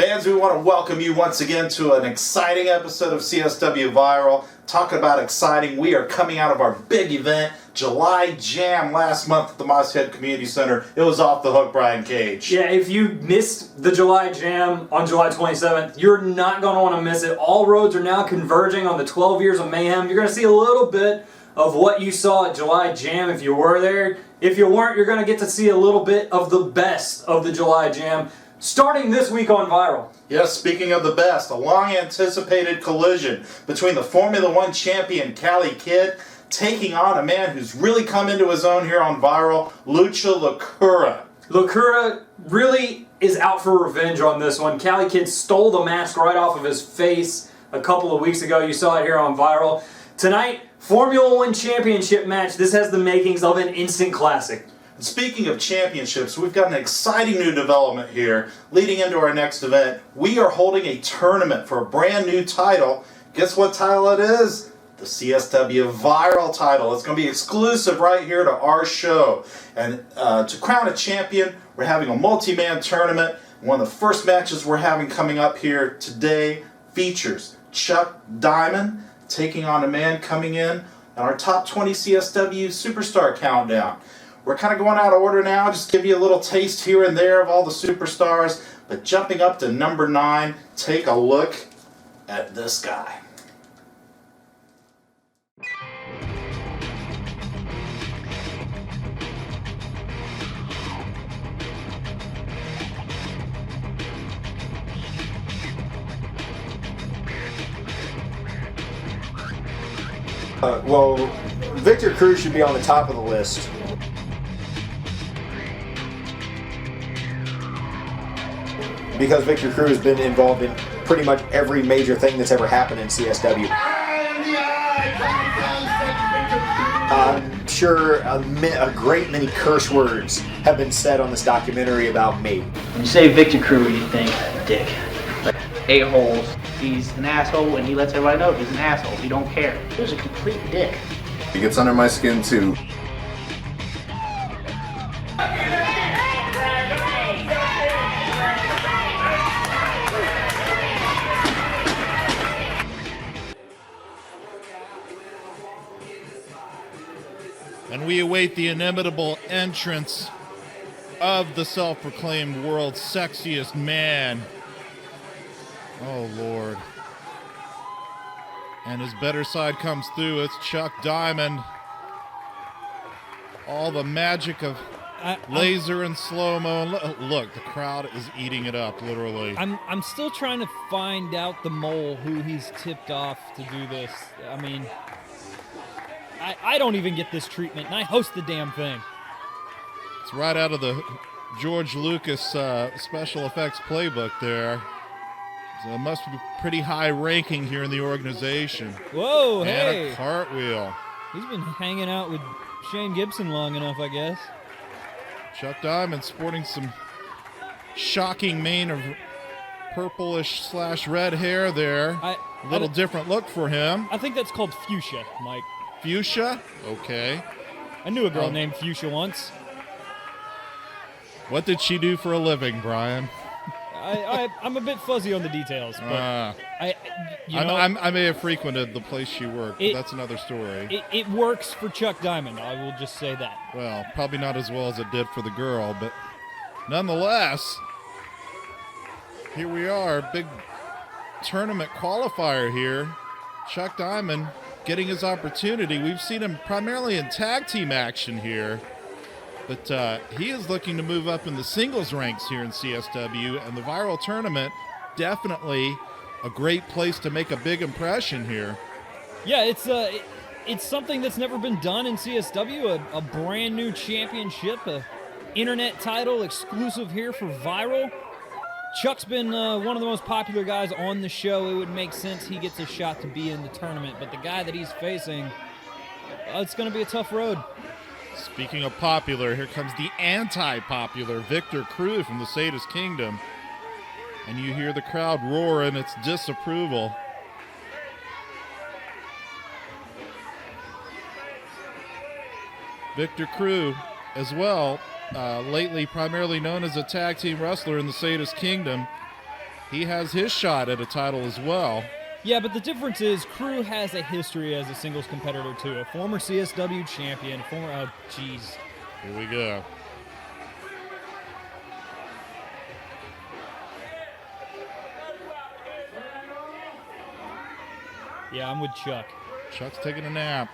Fans, we want to welcome you once again to an exciting episode of CSW Viral. Talking about exciting, we are coming out of our big event, July Jam, last month at the Mosshead Community Center. It was off the hook, Brian Cage. Yeah, if you missed the July Jam on July 27th, you're not going to want to miss it. All roads are now converging on the 12 Years of Mayhem. You're going to see a little bit of what you saw at July Jam if you were there. If you weren't, you're going to get to see a little bit of the best of the July Jam. Starting this week on Viral. Yes, speaking of the best, a long-anticipated collision between the Formula One champion Cali Kid taking on a man who's really come into his own here on Viral, Lucha Locura. Locura really is out for revenge on this one. Cali Kid stole the mask right off of his face a couple of weeks ago. You saw it here on Viral. Tonight, Formula One championship match. This has the makings of an instant classic. Speaking of championships, we've got an exciting new development here. Leading into our next event, we are holding a tournament for a brand new title. Guess what title it is? The CSW Viral title. It's going to be exclusive right here to our show. And to crown a champion, we're having a multi-man tournament. One of the first matches we're having coming up here today features Chuck Diamond taking on a man coming in our top 20 CSW Superstar Countdown. We're kind of going out of order now, just give you a little taste here and there of all the superstars. But jumping up to number 9, take a look at this guy. Well, Victor Cruz should be on the top of the list. Because Victor Cruz has been involved in pretty much every major thing that's ever happened in CSW. I'm sure a great many curse words have been said on this documentary about me. When you say Victor Cruz, you think dick. Like a-holes. He's an asshole and he lets everybody know he's an asshole. He don't care. He's a complete dick. He gets under my skin too. And we await the inimitable entrance of the self-proclaimed world's sexiest man. Oh, Lord. And his better side comes through. It's Chuck Diamond. All the magic of laser and slow-mo. Look, the crowd is eating it up, literally. I'm still trying to find out the mole who he's tipped off to do this. I mean, I don't even get this treatment, and I host the damn thing. It's right out of the George Lucas special effects playbook there. So it must be pretty high ranking here in the organization. Whoa, and hey. a cartwheel. He's been hanging out with Shane Gibson long enough, I guess. Chuck Diamond sporting some shocking mane of purplish/red hair there. A little different look for him. I think that's called fuchsia, Mike. Fuchsia? Okay. I knew a girl named Fuchsia once. What did she do for a living, Brian? I'm a bit fuzzy on the details, but I may have frequented the place she worked, but that's another story. It works for Chuck Diamond, I will just say that. Well, probably not as well as it did for the girl, but nonetheless, here we are, big tournament qualifier here. Chuck Diamond getting his opportunity. We've seen him primarily in tag team action here. But he is looking to move up in the singles ranks here in CSW, and the Viral tournament, definitely a great place to make a big impression here. Yeah, it's something that's never been done in CSW, a brand new championship, a internet title exclusive here for Viral. Chuck's been one of the most popular guys on the show. It would make sense he gets a shot to be in the tournament, but the guy that he's facing, it's going to be a tough road. Speaking of popular, here comes the anti-popular Victor Cruz from the Sadist Kingdom. And you hear the crowd roar in its disapproval. Victor Cruz as well, lately primarily known as a tag team wrestler in the Sadist Kingdom. he has his shot at a title as well. Yeah, but the difference is Crew has a history as a singles competitor too. A former CSW champion, oh jeez. Here we go. Yeah, I'm with Chuck. Chuck's taking a nap.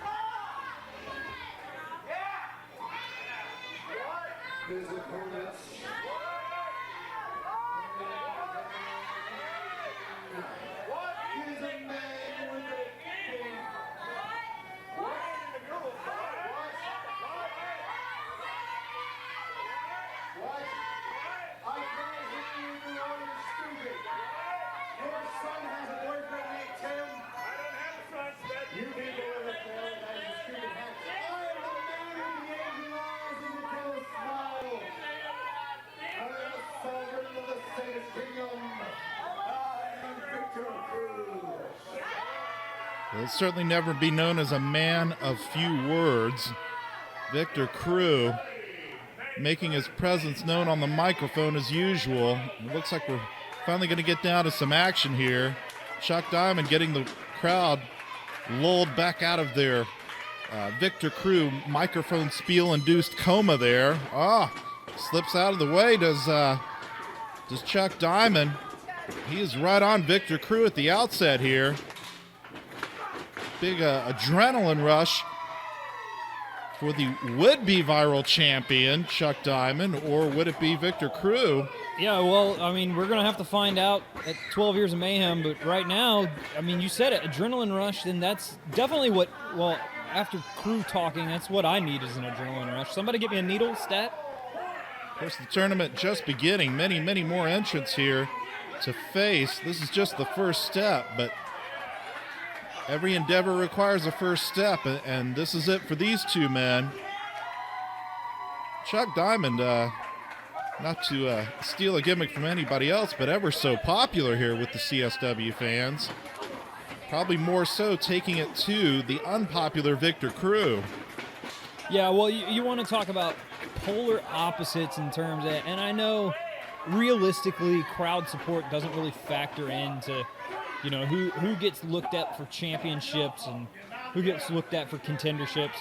He'll certainly never be known as a man of few words. Victor Crew making his presence known on the microphone as usual. It looks like we're finally going to get down to some action here. Chuck Diamond getting the crowd lulled back out of their Victor Crew microphone spiel-induced coma there. Slips out of the way. Does Chuck Diamond. He is right on Victor Crew at the outset here. Big adrenaline rush for the would-be viral champion, Chuck Diamond, or would it be Victor Crew? Yeah, well, I mean, we're going to have to find out at 12 Years of Mayhem, but right now, I mean, you said it, adrenaline rush, then that's definitely what, well, after Crew talking, that's what I need is an adrenaline rush. Somebody get me a needle stat. Of course, the tournament just beginning. Many, many more entrants here to face. This is just the first step, but every endeavor requires a first step, and this is it for these two men. Chuck Diamond, not to steal a gimmick from anybody else, but ever so popular here with the CSW fans. Probably more so taking it to the unpopular Victor Crew. Yeah, well, you want to talk about polar opposites in terms of, and I know realistically crowd support doesn't really factor into, you know, who gets looked at for championships and who gets looked at for contenderships.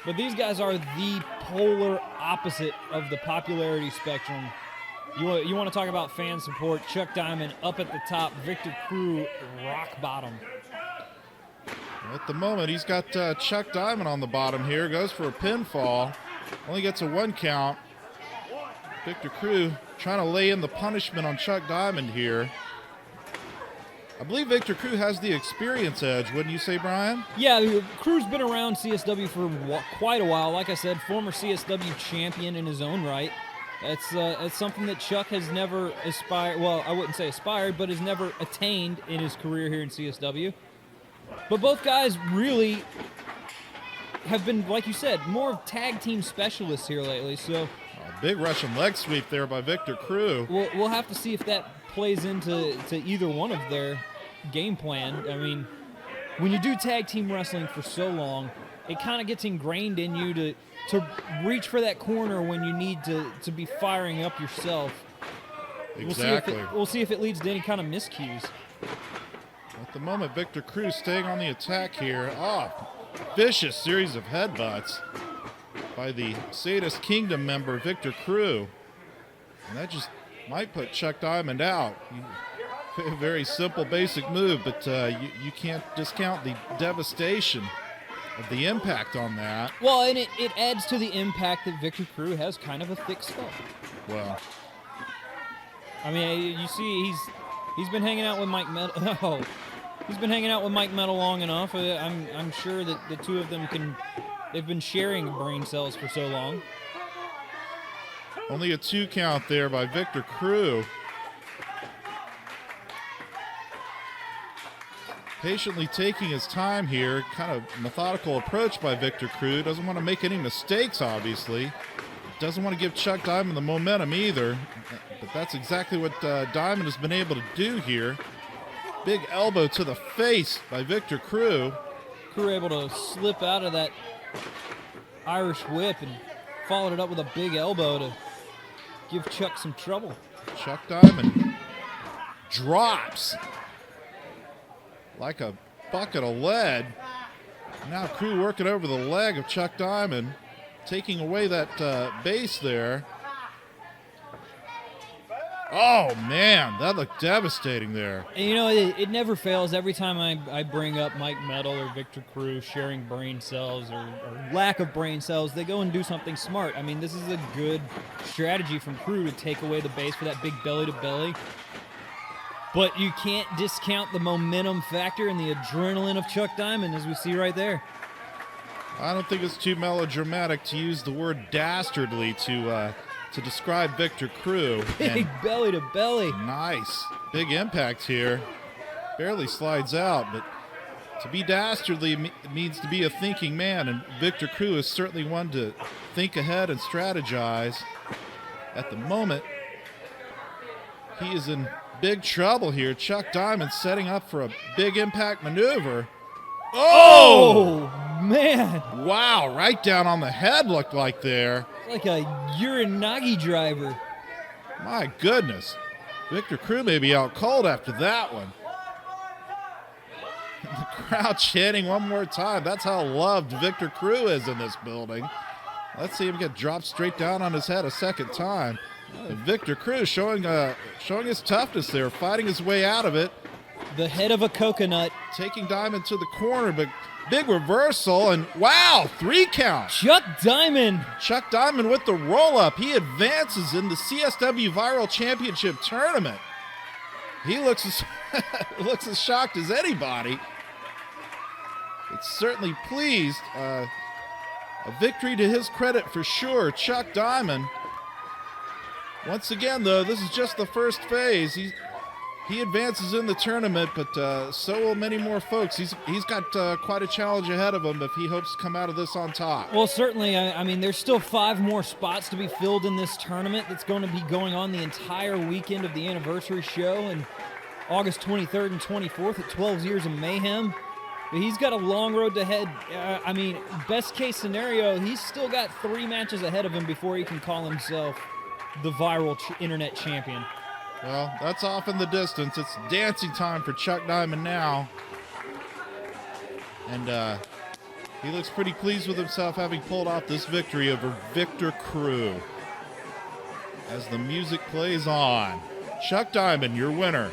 But these guys are the polar opposite of the popularity spectrum. You want to talk about fan support, Chuck Diamond up at the top, Victor Crew rock bottom. At the moment, he's got Chuck Diamond on the bottom here. Goes for a pinfall. Only gets a 1 count. Victor Crew trying to lay in the punishment on Chuck Diamond here. I believe Victor Crew has the experience edge, wouldn't you say, Brian? Yeah, Crew's been around CSW for quite a while. Like I said, former CSW champion in his own right. It's something that Chuck has never aspired, well, I wouldn't say aspired, but has never attained in his career here in CSW. But both guys really have been, like you said, more of tag team specialists here lately. So big Russian leg sweep there by Victor Crew. We'll have to see if that plays into either one of their game plan. I mean, when you do tag team wrestling for so long, it kind of gets ingrained in you to reach for that corner when you need to be firing up yourself. Exactly. We'll see if it leads to any kind of miscues. At the moment, Victor Crew staying on the attack here. Vicious series of headbutts by the Sadist Kingdom member, Victor Crew. And that just might put Chuck Diamond out. A very simple, basic move, but you can't discount the devastation of the impact on that. Well, and it adds to the impact that Victor Crew has kind of a thick skull. Well, I mean, you see, he's been hanging out with Mike Metal. He's been hanging out with Mike Metal long enough. I'm sure that the two of them they've been sharing brain cells for so long. Only a 2 count there by Victor Crew. Patiently taking his time here, kind of methodical approach by Victor Crew. Doesn't want to make any mistakes, obviously. Doesn't want to give Chuck Diamond the momentum either. But that's exactly what Diamond has been able to do here. Big elbow to the face by Victor Crew. Crew able to slip out of that Irish whip and followed it up with a big elbow to give Chuck some trouble. Chuck Diamond drops like a bucket of lead. Now Crew working over the leg of Chuck Diamond, taking away that base there. Oh, man, that looked devastating there. And, you know, it never fails. Every time I bring up Mike Metal or Victor Cruz sharing brain cells or lack of brain cells, they go and do something smart. I mean, this is a good strategy from Crew to take away the base for that big belly-to-belly. But you can't discount the momentum factor and the adrenaline of Chuck Diamond, as we see right there. I don't think it's too melodramatic to use the word dastardly to describe Victor Crew. Big belly to belly. Nice. Big impact here. Barely slides out, but to be dastardly means to be a thinking man, and Victor Crew is certainly one to think ahead and strategize. At the moment, he is in big trouble here. Chuck Diamond setting up for a big impact maneuver. Oh, man. Wow, right down on the head looked like there. Like a Uranagi driver. My goodness. Victor Crew may be out cold after that one. The crowd chanting one more time. That's how loved Victor Crew is in this building. Let's see him get dropped straight down on his head a second time. And Victor Crew showing his toughness there, fighting his way out of it. The head of a coconut. Taking Diamond to the corner, but big reversal, and wow, 3 count. Chuck Diamond. Chuck Diamond with the roll-up. He advances in the CSW Viral Championship Tournament. He looks as shocked as anybody. It's certainly pleased. A victory to his credit for sure. Chuck Diamond. Once again, though, this is just the first phase. He advances in the tournament, but so will many more folks. He's got quite a challenge ahead of him if he hopes to come out of this on top. Well, certainly. I mean, there's still 5 more spots to be filled in this tournament that's going to be going on the entire weekend of the anniversary show and August 23rd and 24th at 12 Years of Mayhem. But he's got a long road to head. I mean, best case scenario, he's still got 3 matches ahead of him before he can call himself the viral internet champion. Well, that's off in the distance. It's dancing time for Chuck Diamond now. And he looks pretty pleased with himself having pulled off this victory over Victor Crew. As the music plays on, Chuck Diamond, your winner.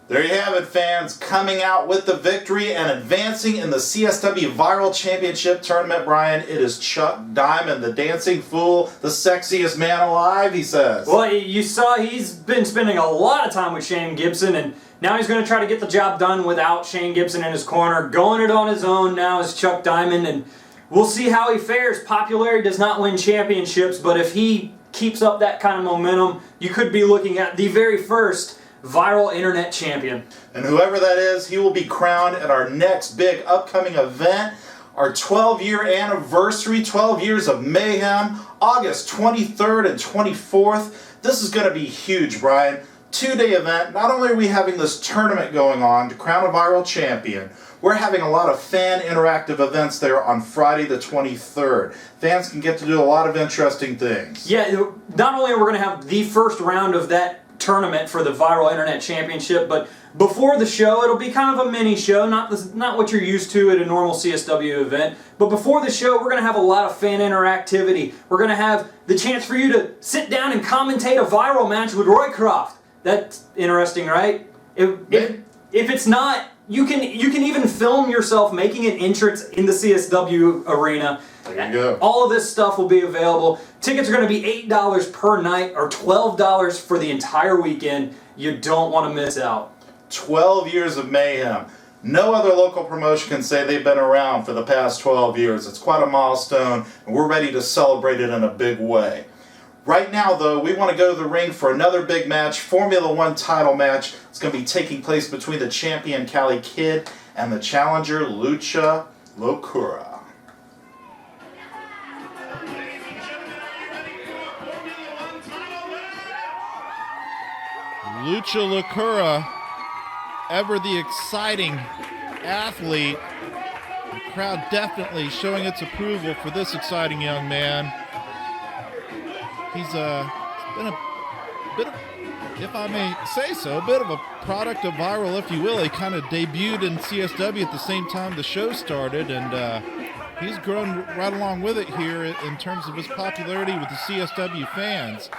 There you have it, fans. Coming out with the victory and advancing in the CSW Viral Championship Tournament, Brian, it is Chuck Diamond, the dancing fool, the sexiest man alive, he says. Well, you saw he's been spending a lot of time with Shane Gibson, and now he's going to try to get the job done without Shane Gibson in his corner. Going it on his own now is Chuck Diamond, and we'll see how he fares. Popularity does not win championships, but if he keeps up that kind of momentum, you could be looking at the very first viral internet champion. And whoever that is, he will be crowned at our next big upcoming event, our 12-year anniversary, 12 Years of Mayhem, August 23rd and 24th. This is going to be huge, Brian. 2-day event. Not only are we having this tournament going on to crown a viral champion, we're having a lot of fan interactive events there on Friday the 23rd. Fans can get to do a lot of interesting things. Yeah, not only are we going to have the first round of that tournament for the Viral Internet Championship, but before the show, it'll be kind of a mini show, not what you're used to at a normal CSW event. But before the show, we're going to have a lot of fan interactivity. We're going to have the chance for you to sit down and commentate a viral match with Roycroft. That's interesting, right? If it's not, you can even film yourself making an entrance in the CSW arena. There you go. All of this stuff will be available. Tickets are going to be $8 per night or $12 for the entire weekend. You don't want to miss out. 12 Years of Mayhem. No other local promotion can say they've been around for the past 12 years. It's quite a milestone, and we're ready to celebrate it in a big way. Right now, though, we want to go to the ring for another big match, Formula One title match. It's going to be taking place between the champion Cali Kid and the challenger Lucha Locura. Lucha Locura, ever the exciting athlete, The crowd definitely showing its approval for this exciting young man. He's been a bit of, if I may say so, a bit of a product of Viral, if you will. He kind of debuted in CSW at the same time the show started, and he's grown right along with it here in terms of his popularity with the CSW fans.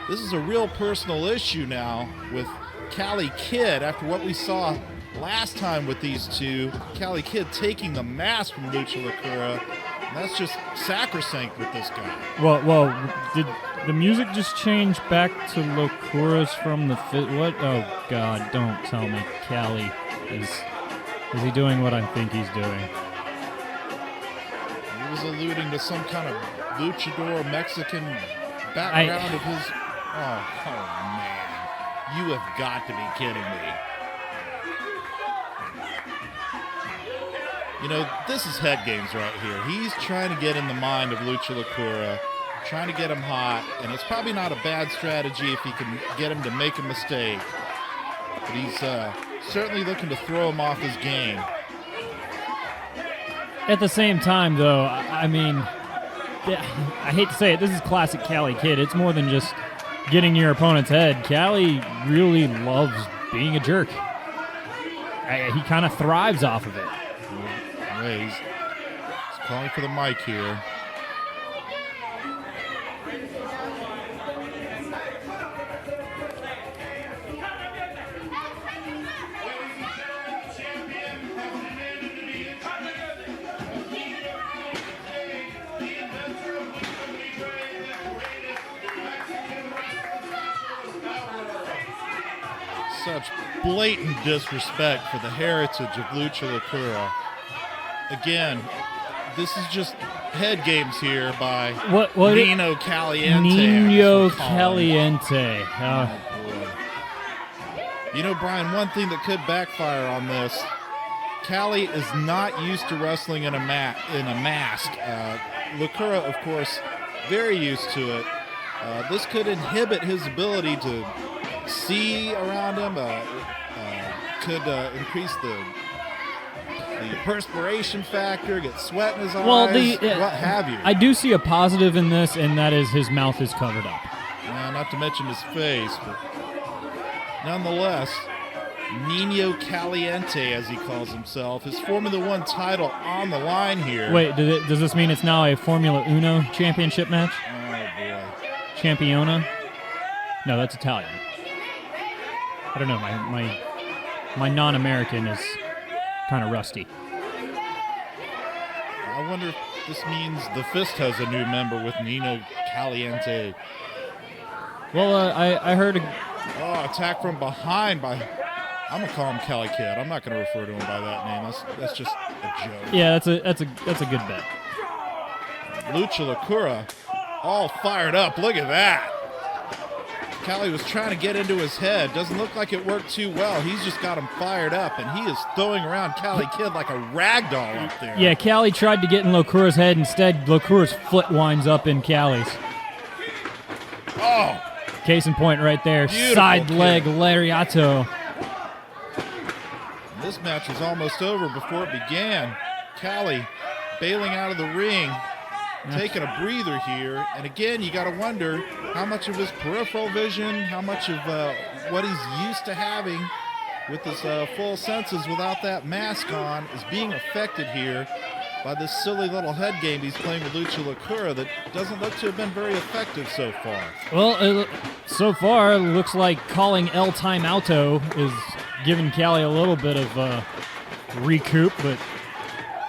This is a real personal issue now with Cali Kid after what we saw last time with these two. Cali Kid taking the mask from Lucha Lacura. That's just sacrosanct with this guy. Well, did the music just change back to Locura's from the what? Oh God, don't tell me Cali is he doing what I think he's doing? He was alluding to some kind of luchador Mexican background of his. Oh man, you have got to be kidding me. You know, this is head games right here. He's trying to get in the mind of Lucha Lacura, trying to get him hot, and it's probably not a bad strategy if he can get him to make a mistake. But he's certainly looking to throw him off his game. At the same time, though, I mean, I hate to say it, this is classic Cali Kid. It's more than just getting your opponent's head. Cali really loves being a jerk. He kind of thrives off of it. He's calling for the mic here. Such blatant disrespect for the heritage of Lucha Lacura. Again, this is just head games here by Nino Caliente. Nino Caliente. Oh, boy. You know, Brian, one thing that could backfire on this, Cali is not used to wrestling in a mask. Lacura, of course, very used to it. This could inhibit his ability to see around him, could increase the perspiration factor, get sweat in his eyes, what have you. I do see a positive in this, and that is his mouth is covered up. Not to mention his face, but nonetheless, Nino Caliente, as he calls himself, his Formula One title on the line here. Wait, does this mean it's now a Formula Uno championship match? Oh, boy. Championa? No, that's Italian. I don't know, my non-American is kind of rusty. I wonder if this means the Fist has a new member with Nino Caliente. Well, I heard attack from behind by... I'm going to call him Cali Kid. I'm not going to refer to him by that name. That's just a joke. Yeah, that's a good bet. Lucha Lacura all fired up. Look at that. Cali was trying to get into his head. Doesn't look like it worked too well. He's just got him fired up, and he is throwing around Cali Kid like a rag doll up there. Yeah, Cali tried to get in Locura's head. Instead, Locura's foot winds up in Cali's. Oh! Case in point right there. Beautiful Side kick. leg lariato. This match was almost over before it began. Cali bailing out of the ring, taking a breather here. And again, you got to wonder how much of his peripheral vision, how much of what he's used to having with his full senses without that mask on is being affected here by this silly little head game he's playing with Lucha Lacura that doesn't look to have been very effective so far. Well, so far, it looks like calling El Timeouto is giving Cali a little bit of recoup, but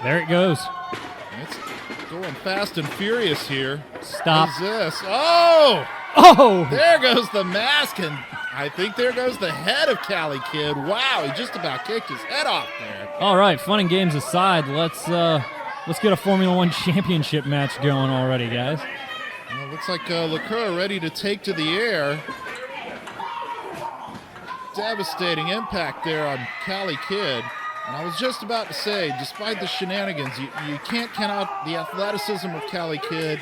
there it goes. It's going fast and furious here. Stop. What is this? Oh! Oh! There goes the mask, and I think there goes the head of Cali Kid. Wow, he just about kicked his head off there. All right, fun and games aside, let's get a Formula One championship match going already, guys. Well, looks like Lacura ready to take to the air. Devastating impact there on Cali Kid. And I was just about to say, despite the shenanigans, you can't count out the athleticism of Cali Kid.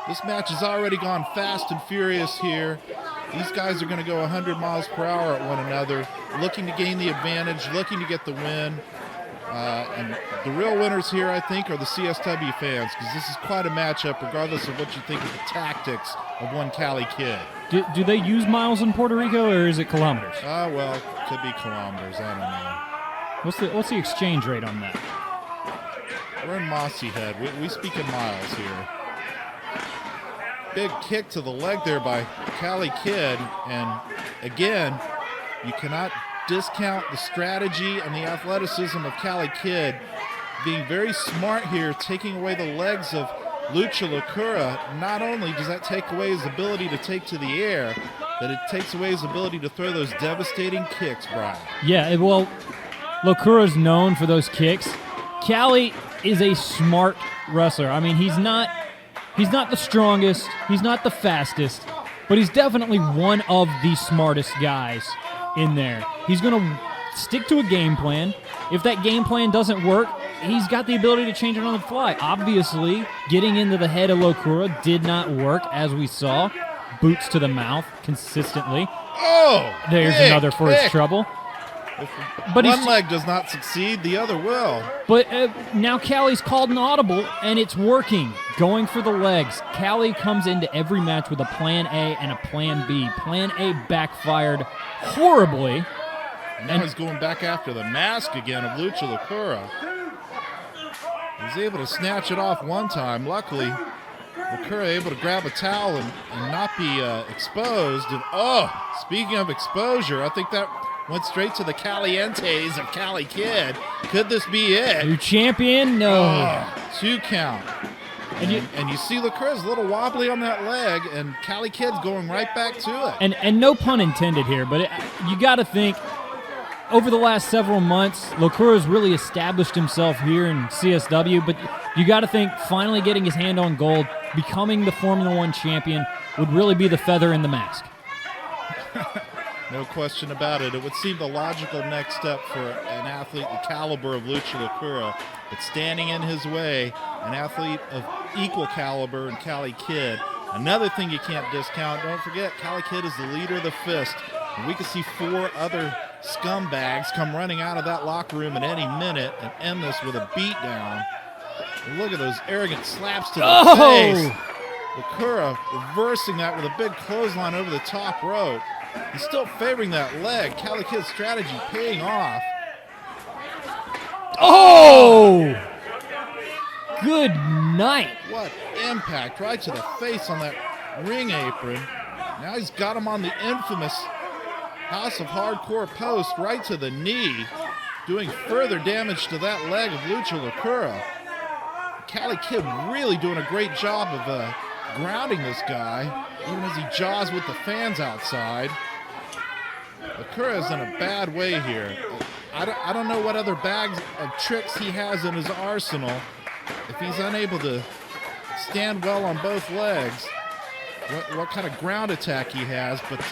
This match has already gone fast and furious here. These guys are going to go 100 miles per hour at one another, looking to gain the advantage, looking to get the win. And the real winners here, I think, are the CSW fans, because this is quite a matchup, regardless of what you think of the tactics of one Cali Kid. Do they use miles in Puerto Rico, or is it kilometers? Well, could be kilometers. I What's the exchange rate on that? don't know. We're in Mossy Head. We speak in miles here. Big kick to the leg there by Cali Kid, and again, you cannot discount the strategy and the athleticism of Cali Kid, being very smart here, taking away the legs of Lucha Locura. Not only does that take away his ability to take to the air, but it takes away his ability to throw those devastating kicks, Brian. Yeah, well, Locura's known for those kicks. Cali is a smart wrestler. I mean, he's not the strongest, he's not the fastest, but he's definitely one of the smartest guys in there. He's going to stick to a game plan. If that game plan doesn't work, he's got the ability to change it on the fly. Obviously, getting into the head of Locura did not work, as we saw. Boots to the mouth consistently. Oh! There's big another for his kick. trouble. If But one he's- leg does not succeed, the other will. But now Cali's called an audible, and it's working. Going for the legs. Cali comes into every match with a plan A and a plan B. Plan A backfired horribly. Now he's going back after the mask again of Lucha Locura. He's able to snatch it off one time. Luckily, Locura able to grab a towel and not be exposed. And speaking of exposure, I think that went straight to the calientes of Cali Kid. Could this be it? New champion? No. 2 count. And you see Locura's a little wobbly on that leg, and Cali Kid's going right back to it. And no pun intended here, but you got to think, over the last several months, Locura's really established himself here in CSW, but you got to think finally getting his hand on gold, becoming the Formula One champion, would really be the feather in the mask. No question about it. It would seem the logical next step for an athlete the caliber of Lucha Locura, but standing in his way, an athlete of equal caliber in Cali Kid. Another thing you can't discount, don't forget, Cali Kid is the leader of the Fist, and we could see 4 other scumbags come running out of that locker room at any minute and end this with a beatdown. And look at those arrogant slaps to the face. Locura reversing that with a big clothesline over the top rope. He's still favoring that leg. Cali Kid's strategy paying off. Oh! Good night. What impact right to the face on that ring apron. Now he's got him on the infamous House of Hardcore post right to the knee, doing further damage to that leg of Lucha Locura. Cali Kid really doing a great job of grounding this guy, even as he jaws with the fans outside. Locura is in a bad way here. I don't know what other bags of tricks he has in his arsenal. If he's unable to stand well on both legs, what kind of ground attack he has, but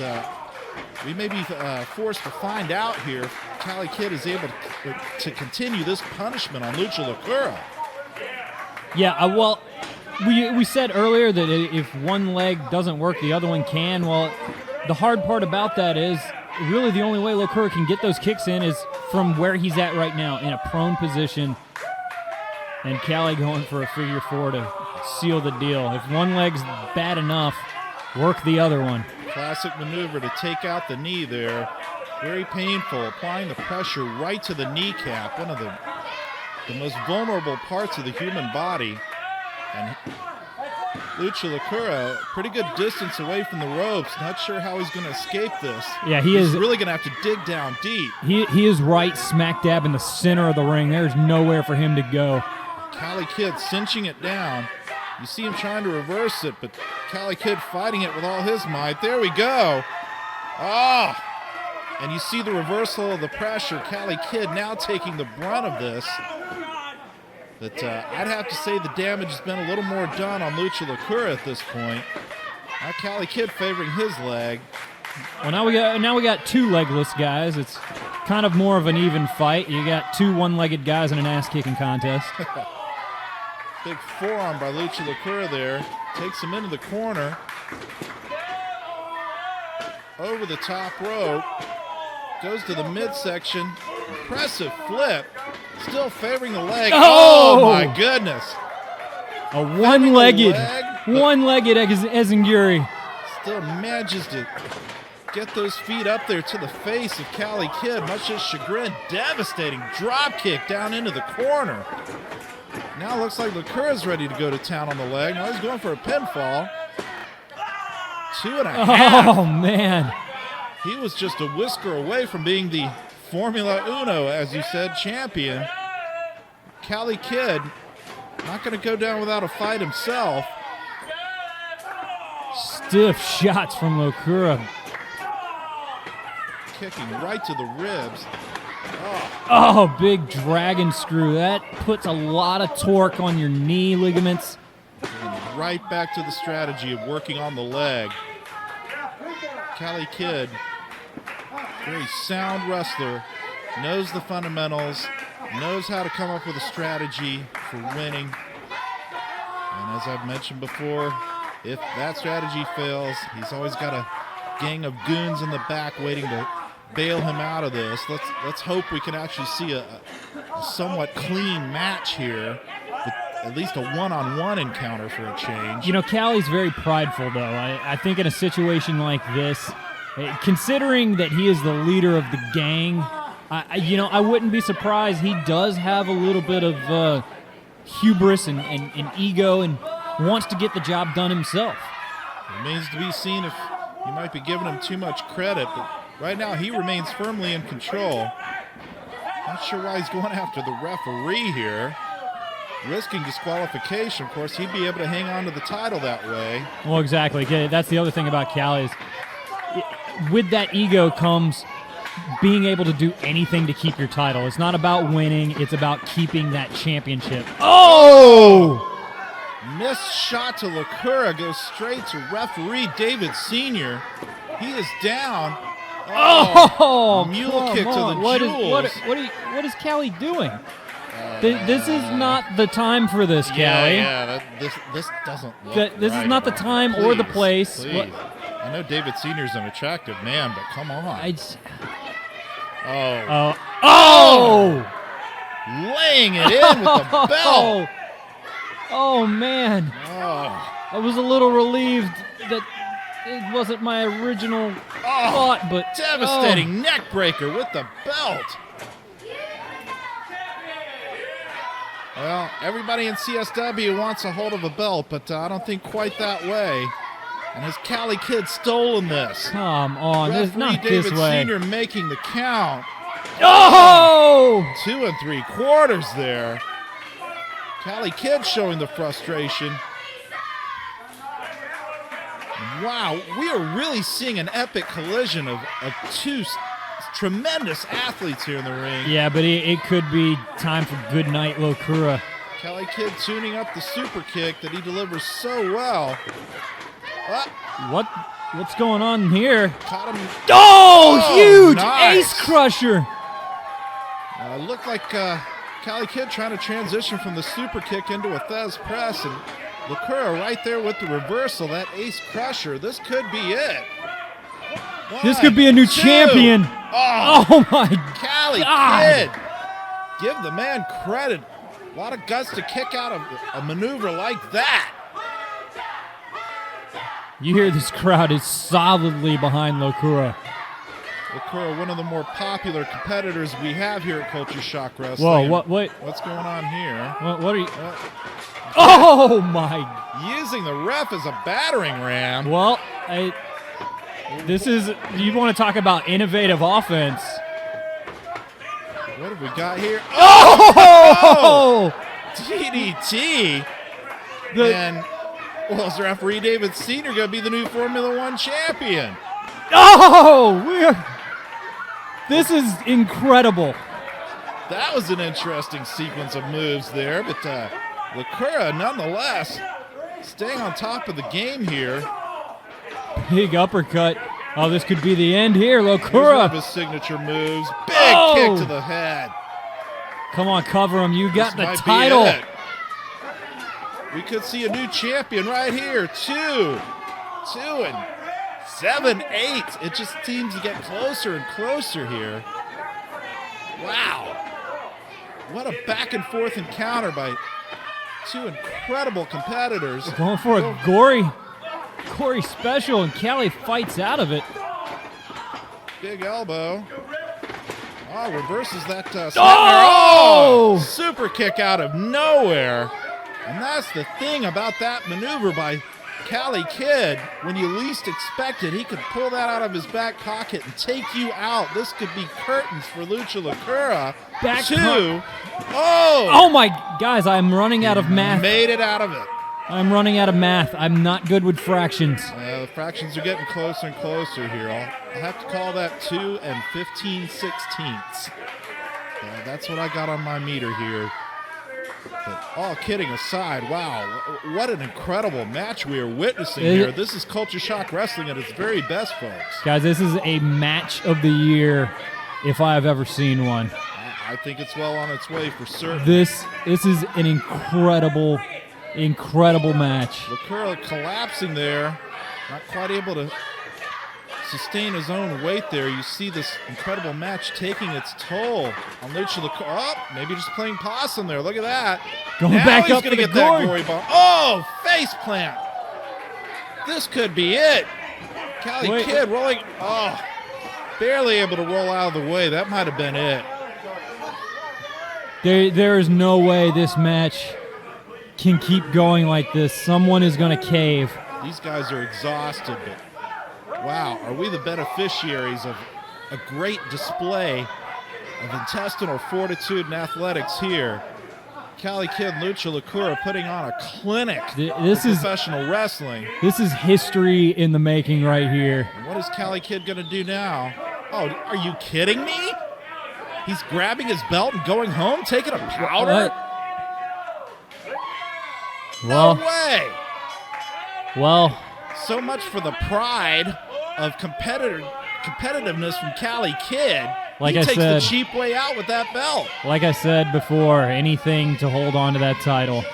we may be forced to find out here if Cali Kid is able to continue this punishment on Lucha Locura. Yeah, well, we said earlier that if one leg doesn't work, the other one can. Well, the hard part about that is really the only way Locura can get those kicks in is from where he's at right now, in a prone position. And Cali going for a figure 4 to seal the deal. If one leg's bad enough, work the other one. Classic maneuver to take out the knee there. Very painful, applying the pressure right to the kneecap, one of the most vulnerable parts of the human body. And Lucha Locura, pretty good distance away from the ropes. Not sure how he's going to escape this. Yeah, he's really going to have to dig down deep. He is right smack dab in the center of the ring. There's nowhere for him to go. Cali Kid cinching it down. You see him trying to reverse it, but Cali Kid fighting it with all his might. There we go. And you see the reversal of the pressure. Cali Kid now taking the brunt of this. But I'd have to say the damage has been a little more done on Lucha Locura at this point. Now Cali Kid favoring his leg. Well, now we got 2 legless guys. It's kind of more of an even fight. You got 2 one-legged guys in an ass-kicking contest. Big forearm by Lucha Locura there. Takes him into the corner. Over the top rope. Goes to the midsection. Impressive flip. Still favoring the leg. Oh! Oh, my goodness. A one-legged leg, Ezenguri. Still manages to get those feet up there to the face of Cali Kid, much to his chagrin. Devastating drop kick down into the corner. Now it looks like Lacura's ready to go to town on the leg. Now he's going for a pinfall. 2.5. Oh, man. He was just a whisker away from being the Formula Uno, as you said, champion. Cali Kid not going to go down without a fight himself. Stiff shots from Locura. Kicking right to the ribs. Oh, big dragon screw. That puts a lot of torque on your knee ligaments. And right back to the strategy of working on the leg. Cali Kid, very sound wrestler, knows the fundamentals, knows how to come up with a strategy for winning. And as I've mentioned before, if that strategy fails, he's always got a gang of goons in the back waiting to bail him out of this. Let's hope we can actually see a somewhat clean match here, with at least a one-on-one encounter for a change. You know, Cali's very prideful, though. I think in a situation like this, considering that he is the leader of the gang, I wouldn't be surprised. He does have a little bit of hubris and ego and wants to get the job done himself. Remains to be seen if you might be giving him too much credit, but right now he remains firmly in control. Not sure why he's going after the referee here. Risking disqualification. Of course, he'd be able to hang on to the title that way. Well, exactly. That's the other thing about Cali is with that ego comes being able to do anything to keep your title. It's not about winning. It's about keeping that championship. Oh! Missed shot to Lacura goes straight to referee David Sr. He is down. Oh, mule kick to the jewels. What is Cali doing? This is not the time for this, Cali. This doesn't look This right. is not the time or the place. Please. I know David Sr.'s an attractive man, but come on. Laying it in with the belt. Oh, man. Oh. I was a little relieved that it wasn't my original thought, but Devastating neck breaker with the belt. Well, everybody in CSW wants a hold of a belt, but I don't think quite that way. And has Cali Kid stolen this? Come on, it's Referee not David this way. Sr. making the count. Oh! 2 3/4 there. Cali Kid showing the frustration. Wow, we are really seeing an epic collision of two tremendous athletes here in the ring. Yeah, but it could be time for good night, Locura. Cali Kid tuning up the super kick that he delivers so well. What's going on here? Caught him. Oh, huge nice. ace crusher. Looked like Cali Kid trying to transition from the super kick into a Thez press, and Lacura right there with the reversal, that ace crusher. This could be it. This could be a new champion. Oh my Cali God. Kid. Give the man credit. A lot of guts to kick out of a maneuver like that. You hear this crowd is solidly behind Locura. Lacura, one of the more popular competitors we have here at Culture Shock Wrestling. Whoa, what? What's going on here? What are you? Oh my! Using the ref as a battering ram. Well, this is, you want to talk about innovative offense. What have we got here? Oh! DDT. And well, is referee David Sr. going to be the new Formula One champion? Oh! This is incredible. That was an interesting sequence of moves there, but Lacura, nonetheless, staying on top of the game here. Big uppercut. Oh, this could be the end here, Here's one Locura. of his signature moves. Big kick to the head. Come on, cover him. You got This the might be title. it. We could see a new champion right here. 2 and 7, 8. It just seems to get closer and closer here. Wow. What a back and forth encounter by two incredible competitors. Going for a gory special, and Callie fights out of it. Big elbow. Oh, reverses that. Oh! Super kick out of nowhere. And that's the thing about that maneuver by Cali Kidd. When you least expect it, he could pull that out of his back pocket and take you out. This could be curtains for Lucha Lacura. Back two. Oh! Oh my, guys, I'm running out of math. Made it out of it. I'm running out of math. I'm not good with fractions. The fractions are getting closer and closer here. I'll have to call that 2 and 15/16. That's what I got on my meter here. But all kidding aside, wow, what an incredible match we are witnessing here. This is Culture Shock Wrestling at its very best, folks. Guys, this is a match of the year if I have ever seen one. I think it's well on its way for certain. This is an incredible match. Lacura collapsing there, not quite able to sustain his own weight there. You see this incredible match taking its toll on Lucha Lacura. Oh, maybe just playing possum there. Look at that. Going now back he's up going to for get the that gory. gory bomb. Oh, face plant. This could be it. Cali Kidd rolling. Oh, barely able to roll out of the way. That might have been it. There is no way this match can keep going like this. Someone is going to cave. These guys are exhausted, but wow, are we the beneficiaries of a great display of intestinal fortitude and athletics here? Cali Kidd and Lucha Lacura putting on a clinic This of is professional wrestling. This is history in the making right here. And what is Cali Kidd going to do now? Oh, are you kidding me? He's grabbing his belt and going home, taking a powder? No way! Well, so much for the pride of competitiveness from Cali Kidd. Like he I takes said, the cheap way out with that belt. like I said before, anything to hold on to that title.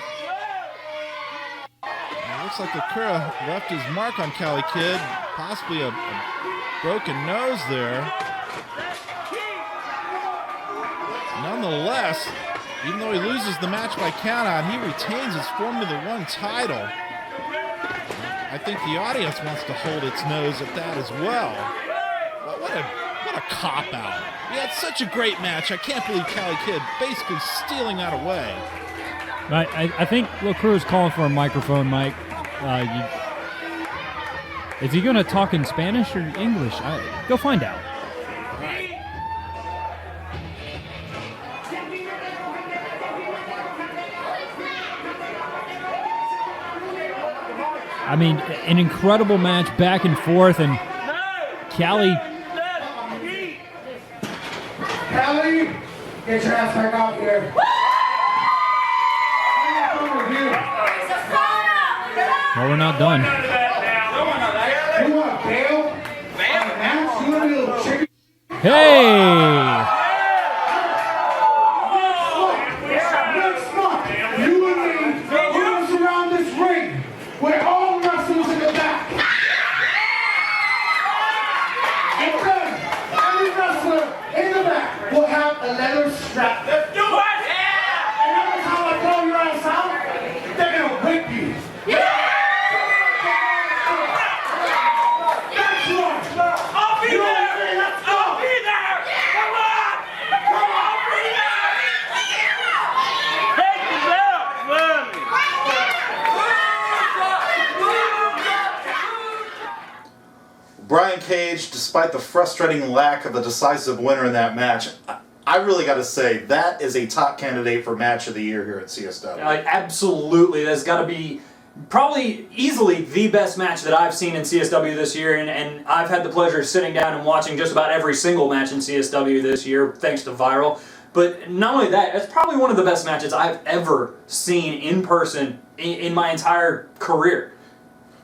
It looks like Lacura left his mark on Cali Kidd, possibly a broken nose there. Nonetheless, even though he loses the match by countout, he retains his Formula One title. I think the audience wants to hold its nose at that as well. What a cop-out. We had such a great match. I can't believe Cali Kidd basically stealing that away. I think Lacroix's calling for a microphone, Mike. Is he going to talk in Spanish or English? Go find out. I mean, an incredible match back and forth, and Cali, get your ass back out here. well, we're not done. You want to bail? On the match? You want a little chicken? Hey! Next month, you and me, we're going to surround this ring. We're all wrestlers in the back. And then, every wrestler in the back will have a leather strap. Let's do it! Yeah! And every time I throw your ass out, they're going to whip you. Yeah! That's right. I'll be there. Let's go. I'll be there. Come on. Come on. I'll be there. Take the belt. Love me. Brian Cage, despite the frustrating lack of a decisive winner in that match, I really got to say, that is a top candidate for match of the year here at CSW. Absolutely. That's got to be probably easily the best match that I've seen in CSW this year, and I've had the pleasure of sitting down and watching just about every single match in CSW this year, thanks to Viral. But not only that, it's probably one of the best matches I've ever seen in person in my entire career.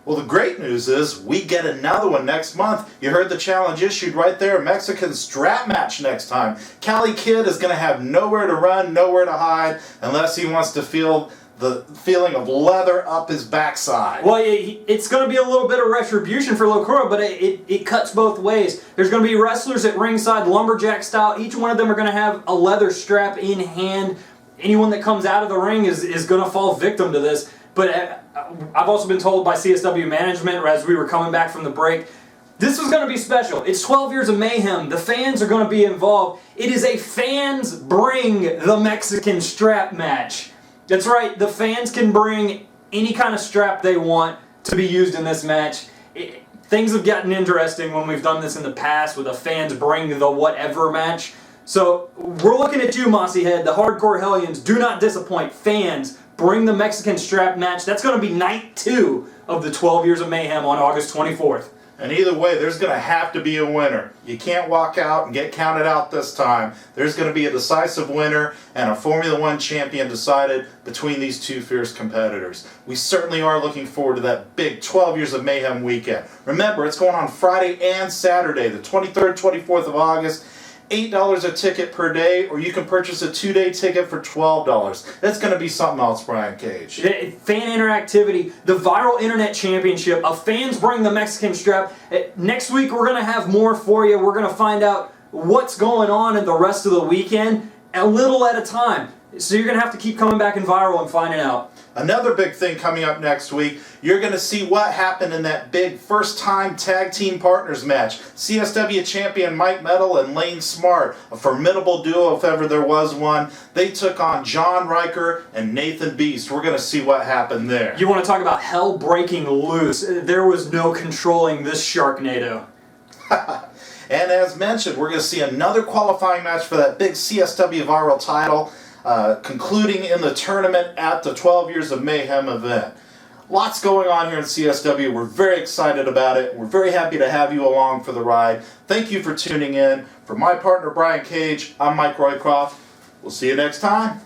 Well, the great news is we get another one next month. You heard the challenge issued right there. Mexican strap match next time. Cali Kidd is going to have nowhere to run, nowhere to hide, unless he wants to feel the feeling of leather up his backside. Well, it's going to be a little bit of retribution for Locura, but it cuts both ways. There's going to be wrestlers at ringside, lumberjack style. Each one of them are going to have a leather strap in hand. Anyone that comes out of the ring is going to fall victim to this. But I've also been told by CSW management as we were coming back from the break, this was going to be special. It's 12 years of mayhem. The fans are going to be involved. It is a fans bring the Mexican strap match. That's right. The fans can bring any kind of strap they want to be used in this match. Things have gotten interesting when we've done this in the past with the fans bring the whatever match. So we're looking at you, Mossy Head. The Hardcore Hellions do not disappoint. Fans bring the Mexican strap match. That's going to be night 2 of the 12 Years of Mayhem on August 24th. And either way, there's going to have to be a winner. You can't walk out and get counted out this time. There's going to be a decisive winner and a Formula One champion decided between these two fierce competitors. We certainly are looking forward to that big 12 Years of Mayhem weekend. Remember, it's going on Friday and Saturday, the 23rd, 24th of August. $8 a ticket per day, or you can purchase a 2-day ticket for $12. That's going to be something else, Brian Cage. Fan interactivity, the Viral Internet Championship, fans bring the Mexican strap. Next week we're going to have more for you. We're going to find out what's going on in the rest of the weekend, a little at a time. So you're going to have to keep coming back in Viral and finding out. Another big thing coming up next week, you're going to see what happened in that big first-time tag team partners match. CSW champion Mike Metal and Lane Smart, a formidable duo if ever there was one. They took on John Riker and Nathan Beast. We're going to see what happened there. You want to talk about hell breaking loose. There was no controlling this Sharknado. And as mentioned, we're going to see another qualifying match for that big CSW Viral title. Concluding in the tournament at the 12 Years of Mayhem event. Lots going on here in CSW. We're very excited about it. We're very happy to have you along for the ride. Thank you for tuning in. For my partner Brian Cage, I'm Mike Roycroft. We'll see you next time.